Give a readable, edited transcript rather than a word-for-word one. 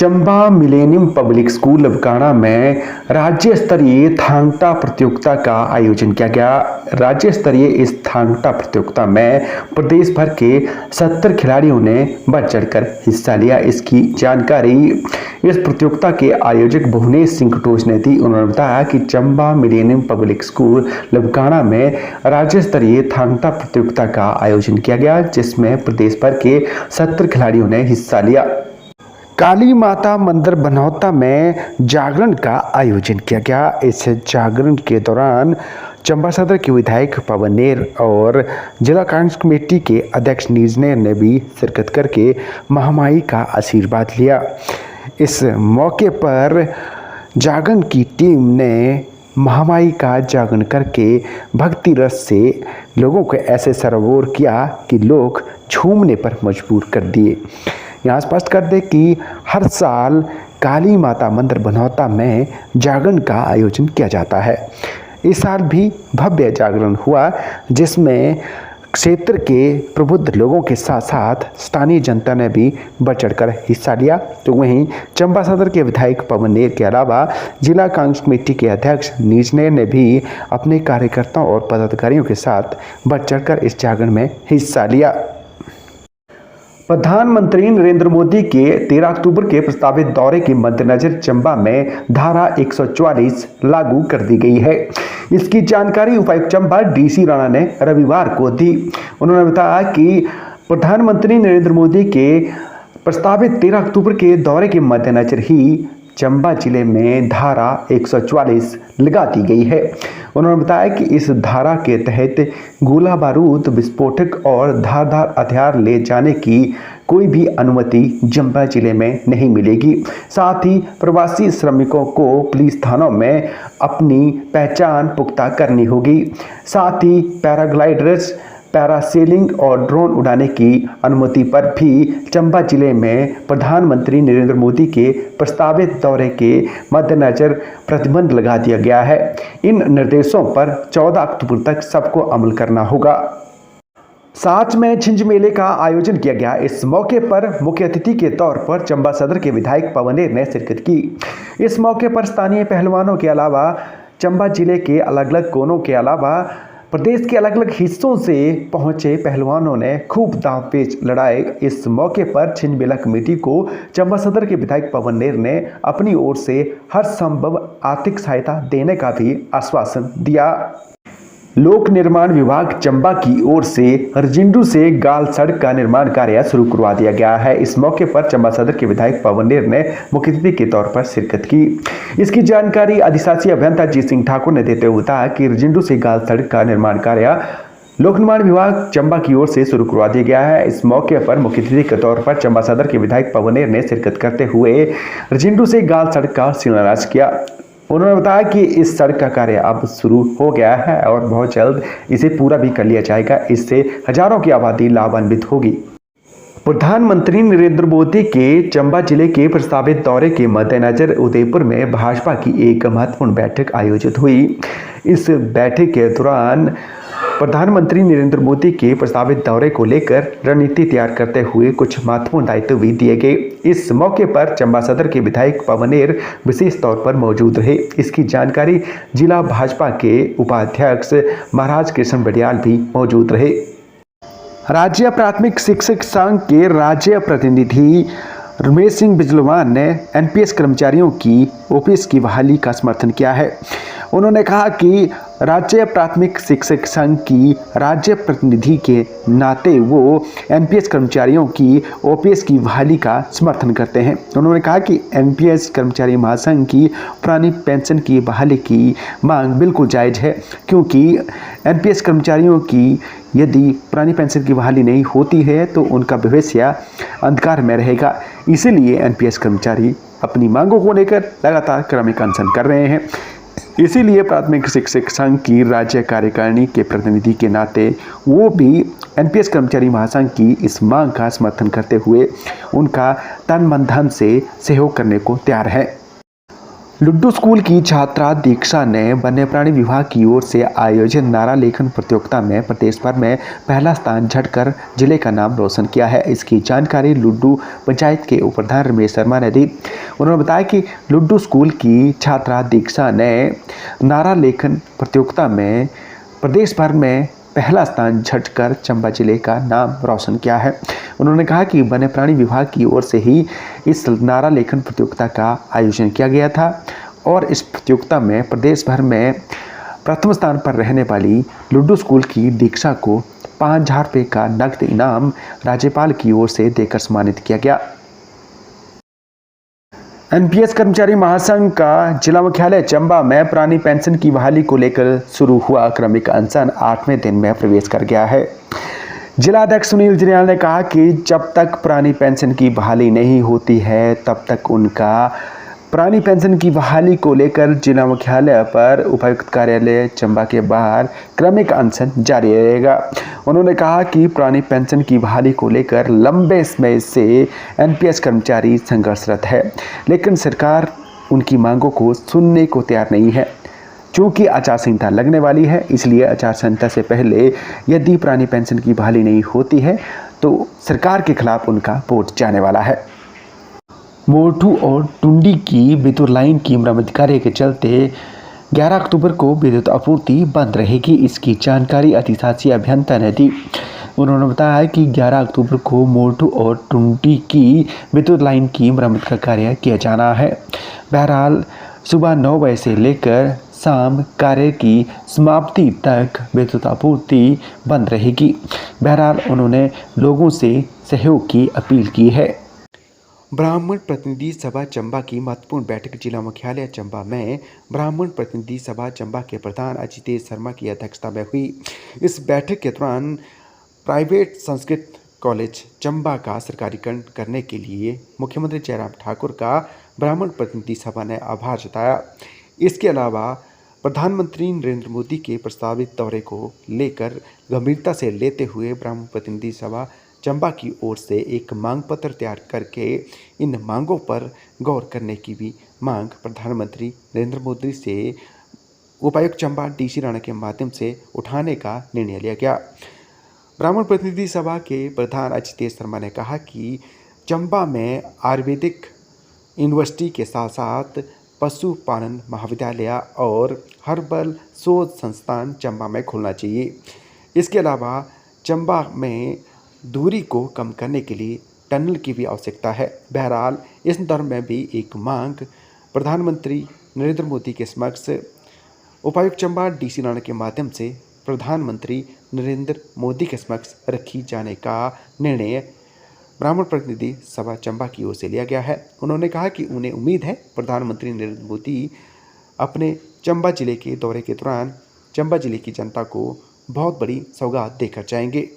Chamba millennium public school लबकाना में राज्य स्तरीय थांगटा प्रतियोगिता का आयोजन किया गया। राज्य स्तरीय इस थांगटा प्रतियोगिता में प्रदेश भर के 70 खिलाड़ियों ने बढ़ चढ़कर हिस्सा लिया। इसकी जानकारी इस प्रतियोगिता के आयोजक भुवनेश सिंह कटोच ने दी। उन्होंने बताया कि चंबा मिलेनियम पब्लिक स्कूल लबकाना में राज्य स्तरीय थांगटा प्रतियोगिता का आयोजन किया गया, जिसमें प्रदेश भर के 70 खिलाड़ियों ने हिस्सा लिया। काली माता मंदिर बनौता में जागरण का आयोजन किया गया। इस जागरण के दौरान चंबा सदर के विधायक पवन नेर और जिला कांग्रेस कमेटी के अध्यक्ष नीरज नेर ने भी शिरकत करके महामाई का आशीर्वाद लिया। इस मौके पर जागरण की टीम ने महामाई का जागरण करके भक्ति रस से लोगों को ऐसे सराबोर किया कि लोग झूमने पर मजबूर कर दिए। यहाँ स्पष्ट कर दे कि हर साल काली माता मंदिर बनौता में जागरण का आयोजन किया जाता है। इस साल भी भव्य जागरण हुआ, जिसमें क्षेत्र के प्रबुद्ध लोगों के साथ साथ स्थानीय जनता ने भी बढ़ चढ़कर हिस्सा लिया। तो वहीं चंबा सदर के विधायक पवन नेर के अलावा जिला कांग्रेस कमेटी के अध्यक्ष नीरज नेर ने भी अपने कार्यकर्ताओं और पदाधिकारियों के साथ बढ़ चढ़कर इस जागरण में हिस्सा लिया। प्रधानमंत्री नरेंद्र मोदी के 13 अक्टूबर के प्रस्तावित दौरे के मद्देनजर चंबा में धारा 144 लागू कर दी गई है। इसकी जानकारी उपायुक्त चंबा डीसी राणा ने रविवार को दी। उन्होंने बताया कि प्रधानमंत्री नरेंद्र मोदी के प्रस्तावित 13 अक्टूबर के दौरे के मद्देनजर ही चंबा जिले में धारा 144 लगा दी गई है। उन्होंने बताया कि इस धारा के तहत गोला बारूद, विस्फोटक और धारदार हथियार ले जाने की कोई भी अनुमति चंबा जिले में नहीं मिलेगी। साथ ही प्रवासी श्रमिकों को पुलिस थानों में अपनी पहचान पुख्ता करनी होगी। साथ ही पैराग्लाइडर्स, पैरासेलिंग और ड्रोन उड़ाने की अनुमति पर भी चंबा जिले में प्रधानमंत्री नरेंद्र मोदी के प्रस्तावित दौरे के मद्देनजर प्रतिबंध लगा दिया गया है। इन निर्देशों पर 14 अक्टूबर तक सबको अमल करना होगा। साथ में छिंज मेले का आयोजन किया गया। इस मौके पर मुख्य अतिथि के तौर पर चंबा सदर के विधायक पवन नेर ने शिरकत की। इस मौके पर स्थानीय पहलवानों के अलावा चंबा जिले के अलग अलग कोनों के अलावा प्रदेश के अलग अलग हिस्सों से पहुंचे पहलवानों ने खूब दांव-पेच लड़ाए। इस मौके पर छिंज मेला कमेटी को चंबा सदर के विधायक पवन नेर ने अपनी ओर से हर संभव आर्थिक सहायता देने का भी आश्वासन दिया। लोक निर्माण विभाग चंबा की ओर से रजिंडू से गाल सड़क का निर्माण कार्य शुरू करवा दिया गया है। इस मौके पर चंबा सदर के विधायक पवन नेर ने मुख्य अतिथि के तौर पर शिरकत की। इसकी जानकारी अधिशासी अभियंता जीत सिंह ठाकुर ने देते हुए बताया कि रजिंडू से गाल सड़क का निर्माण कार्य लोक निर्माण विभाग चंबा की ओर से शुरू करवा दिया गया है। इस मौके पर मुख्य अतिथि के तौर पर चंबा सदर के विधायक पवन नेर ने शिरकत करते हुए रजिंडू से गाल सड़क का शिलान्यास किया। उन्होंने बताया कि इस सड़क का कार्य अब शुरू हो गया है और बहुत जल्द इसे पूरा भी कर लिया जाएगा। इससे हजारों की आबादी लाभान्वित होगी। प्रधानमंत्री नरेंद्र मोदी के चंबा जिले के प्रस्तावित दौरे के मद्देनजर उदयपुर में भाजपा की एक महत्वपूर्ण बैठक आयोजित हुई। इस बैठक के दौरान प्रधानमंत्री नरेंद्र मोदी के प्रस्तावित दौरे को लेकर रणनीति तैयार करते हुए कुछ महत्वपूर्ण दायित्व भी दिए गए। इस मौके पर चंबा सदर के विधायक पवन नेर विशेष तौर पर मौजूद रहे। इसकी जानकारी जिला भाजपा के उपाध्यक्ष महाराज कृष्ण बडियाल भी मौजूद रहे। राज्य प्राथमिक शिक्षक संघ के राज्य प्रतिनिधि रमेश सिंह बिजलवान ने एनपीएस कर्मचारियों की ओपीएस की बहाली का समर्थन किया है। उन्होंने कहा कि राज्य प्राथमिक शिक्षक संघ की राज्य प्रतिनिधि के नाते वो एनपीएस कर्मचारियों की ओपीएस की बहाली का समर्थन करते हैं। उन्होंने कहा कि एनपीएस कर्मचारी महासंघ की पुरानी पेंशन की बहाली की मांग बिल्कुल जायज़ है, क्योंकि एनपीएस कर्मचारियों की यदि पुरानी पेंशन की बहाली नहीं होती है तो उनका भविष्य अंधकार में रहेगा। इसीलिए एनपीएस कर्मचारी अपनी मांगों को लेकर लगातार क्रमिक अनशन कर रहे हैं। इसीलिए प्राथमिक शिक्षक संघ की राज्य कार्यकारिणी के प्रतिनिधि के नाते वो भी एनपीएस कर्मचारी महासंघ की इस मांग का समर्थन करते हुए उनका तन मन धन से सहयोग करने को तैयार है। लुड्डू स्कूल की छात्रा दीक्षा ने वन्यप्राणी विभाग की ओर से आयोजित नारा लेखन प्रतियोगिता में प्रदेश भर में पहला स्थान झटकर जिले का नाम रोशन किया है। इसकी जानकारी लुड्डू पंचायत के उप प्रधान रमेश शर्मा ने दी। उन्होंने बताया कि लुड्डू स्कूल की छात्रा दीक्षा ने नारा लेखन प्रतियोगिता में प्रदेश भर में पहला स्थान झटकर चंबा जिले का नाम रोशन किया है। उन्होंने कहा कि वन्य प्राणी विभाग की ओर से ही इस नारा लेखन प्रतियोगिता का आयोजन किया गया था और इस प्रतियोगिता में प्रदेश भर में प्रथम स्थान पर रहने वाली लुड्डू स्कूल की दीक्षा को 5,000 रुपये का नकद इनाम राज्यपाल की ओर से देकर सम्मानित किया गया। एनपीएस कर्मचारी महासंघ का जिला मुख्यालय चंबा में पुरानी पेंशन की बहाली को लेकर शुरू हुआ क्रमिक अनशन 8वें दिन में प्रवेश कर गया है। जिला अध्यक्ष सुनील जरियाल ने कहा कि जब तक पुरानी पेंशन की बहाली नहीं होती है तब तक उनका पुरानी पेंशन की बहाली को लेकर जिला मुख्यालय पर उपायुक्त कार्यालय चंबा के बाहर क्रमिक अनशन जारी रहेगा। उन्होंने कहा कि पुरानी पेंशन की बहाली को लेकर लंबे समय से एनपीएस कर्मचारी संघर्षरत है, लेकिन सरकार उनकी मांगों को सुनने को तैयार नहीं है। चूँकि आचार संहिता लगने वाली है, इसलिए आचार संहिता से पहले यदि पुरानी पेंशन की बहाली नहीं होती है तो सरकार के खिलाफ उनका वोट जाने वाला है। मोरठू और टुंडी की विद्युत लाइन की मरम्मत कार्य के चलते 11 अक्टूबर को विद्युत आपूर्ति बंद रहेगी। इसकी जानकारी अधिशासी अभियंता ने दी। उन्होंने बताया कि 11 अक्टूबर को मोरठू और टुंडी की विद्युत लाइन की मरम्मत का कार्य किया जाना है। बहरहाल सुबह 9 बजे से लेकर शाम कार्य की समाप्ति तक विद्युत आपूर्ति बंद रहेगी। बहरहाल उन्होंने लोगों से सहयोग की अपील की है। ब्राह्मण प्रतिनिधि सभा चंबा की महत्वपूर्ण बैठक जिला मुख्यालय चंबा में ब्राह्मण प्रतिनिधि सभा चंबा के प्रधान अजितेश शर्मा की अध्यक्षता में हुई। इस बैठक के दौरान प्राइवेट संस्कृत कॉलेज चंबा का सरकारीकरण करने के लिए मुख्यमंत्री जयराम ठाकुर का ब्राह्मण प्रतिनिधि सभा ने आभार जताया। इसके अलावा प्रधानमंत्री नरेंद्र मोदी के प्रस्तावित दौरे को लेकर गंभीरता से लेते हुए ब्राह्मण प्रतिनिधि सभा चंबा की ओर से एक मांग पत्र तैयार करके इन मांगों पर गौर करने की भी मांग प्रधानमंत्री नरेंद्र मोदी से उपायुक्त चंबा डीसी राणा के माध्यम से उठाने का निर्णय लिया गया। ब्राह्मण प्रतिनिधि सभा के प्रधान अजितेश शर्मा ने कहा कि चंबा में आयुर्वेदिक यूनिवर्सिटी के साथ साथ पशुपालन महाविद्यालय और हर्बल शोध संस्थान चंबा में खुलना चाहिए। इसके अलावा चंबा में दूरी को कम करने के लिए टनल की भी आवश्यकता है। बहरहाल इस दौर में भी एक मांग प्रधानमंत्री नरेंद्र मोदी के समक्ष उपायुक्त चंबा डीसी राणा के माध्यम से प्रधानमंत्री नरेंद्र मोदी के समक्ष रखी जाने का निर्णय ब्राह्मण प्रतिनिधि सभा चंबा की ओर से लिया गया है। उन्होंने कहा कि उन्हें उम्मीद है प्रधानमंत्री नरेंद्र मोदी अपने चंबा जिले के दौरे के दौरान चंबा जिले की जनता को बहुत बड़ी सौगात देकर जाएंगे।